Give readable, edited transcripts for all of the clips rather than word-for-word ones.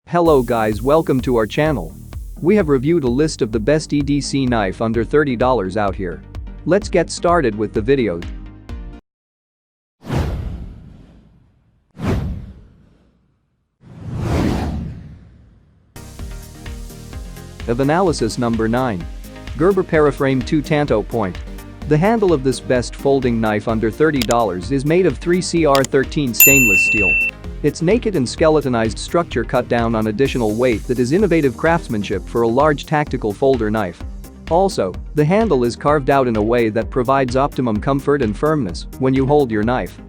Hello guys, welcome to our channel. We have reviewed a list of the best EDC knife under $30 out here. Let's get started with the video. Of analysis number 9. Gerber Paraframe 2 Tanto Point. The handle of this best folding knife under $30 is made of 3CR13 stainless steel. Its naked and skeletonized structure cut down on additional weight that is innovative craftsmanship for a large tactical folder knife. Also, the handle is carved out in a way that provides optimum comfort and firmness when you hold your knife.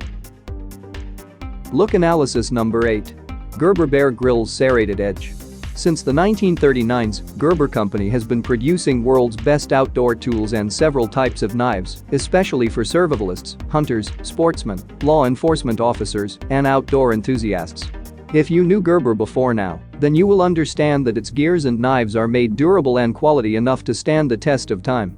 Look analysis number 8. Gerber Bear Grylls Serrated Edge. Since the 1939s, Gerber Company has been producing world's best outdoor tools and several types of knives, especially for survivalists, hunters, sportsmen, law enforcement officers, and outdoor enthusiasts. If you knew Gerber before now, then you will understand that its gears and knives are made durable and quality enough to stand the test of time.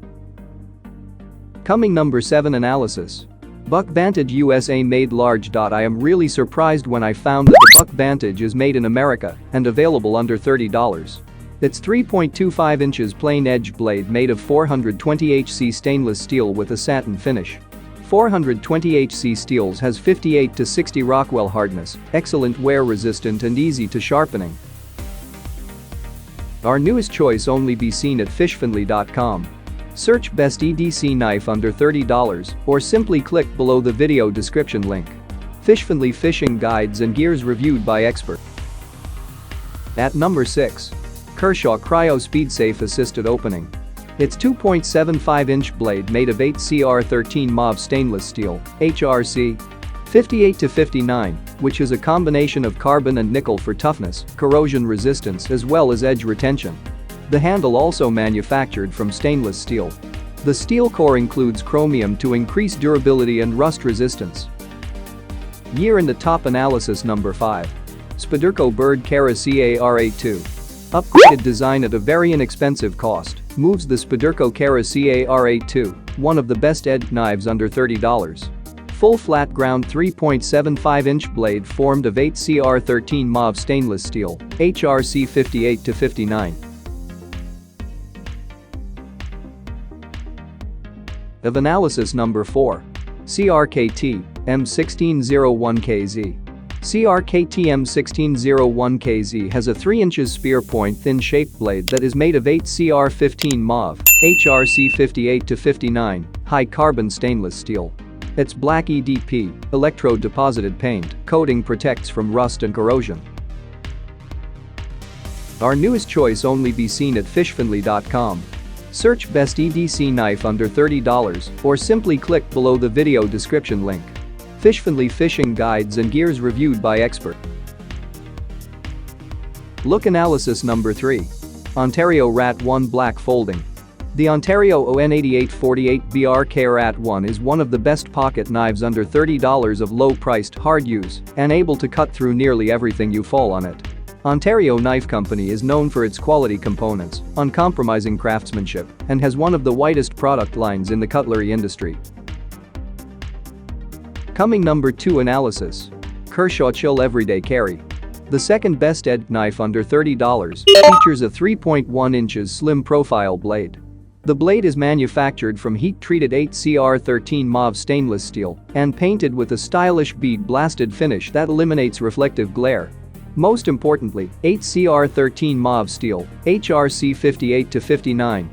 Coming number 7 analysis. Buck Vantage USA made large. I am really surprised when I found that the Buck Vantage is made in America and available under $30. It's 3.25 inches plain edge blade made of 420HC stainless steel with a satin finish. 420HC steels has 58 to 60 Rockwell hardness, excellent wear resistant and easy to sharpening. Our newest choice only be seen at fishfindlay.com. Search best EDC knife under $30 or simply click below the video description link. Fishfindlay fishing guides and gears reviewed by expert. At number 6. Kershaw Cryo Speedsafe Assisted Opening. Its 2.75-inch blade made of 8CR13 mauve stainless steel, HRC 58-59, which is a combination of carbon and nickel for toughness, corrosion resistance as well as edge retention. The handle also manufactured from stainless steel. The steel core includes chromium to increase durability and rust resistance. Year in the top analysis number 5. Spyderco Byrd Cara CRKT. Upgraded design at a very inexpensive cost moves the Spyderco Cara CRKT, one of the best edged knives under $30. Full flat ground 3.75-inch blade formed of 8CR13 mauve stainless steel, HRC 58-59. Of analysis number 4. CRKT M1601KZ. CRKT M1601KZ has a 3 inches spear point thin shaped blade that is made of 8CR15 mauve, HRC 58-59, high carbon stainless steel. Its black EDP, electrode deposited paint, coating protects from rust and corrosion. Our newest choice only be seen at fishfindlay.com. Search best EDC knife under $30 or simply click below the video description link. Fishfindlay fishing guides and gears reviewed by expert. Look analysis number 3. Ontario Rat 1 Black Folding. The Ontario ON8848BR Rat 1 is one of the best pocket knives under $30 of low-priced, hard use, and able to cut through nearly everything you fall on it. Ontario Knife Company is known for its quality components, uncompromising craftsmanship, and has one of the widest product lines in the cutlery industry. Coming number 2 analysis. Kershaw Chill Everyday Carry. The second best edged knife under $30 features a 3.1 inches slim profile blade. The blade is manufactured from heat-treated 8CR13 mauve stainless steel and painted with a stylish bead blasted finish that eliminates reflective glare. Most importantly, 8CR13 mauve steel, HRC 58-59.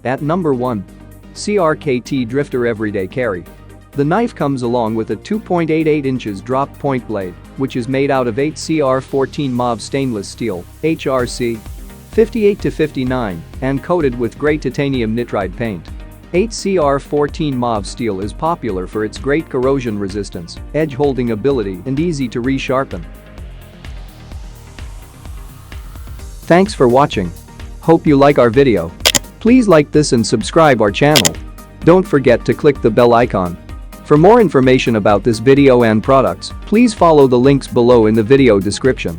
At number 1. CRKT Drifter Everyday Carry. The knife comes along with a 2.88 inches drop point blade, which is made out of 8CR14 mauve stainless steel, HRC 58-59, and coated with gray titanium nitride paint. 8CR14 mauve steel is popular for its great corrosion resistance, edge holding ability, and easy to resharpen. Thanks for watching. Hope you like our video. Please like this and subscribe our channel. Don't forget to click the bell icon. For more information about this video and products, please follow the links below in the video description.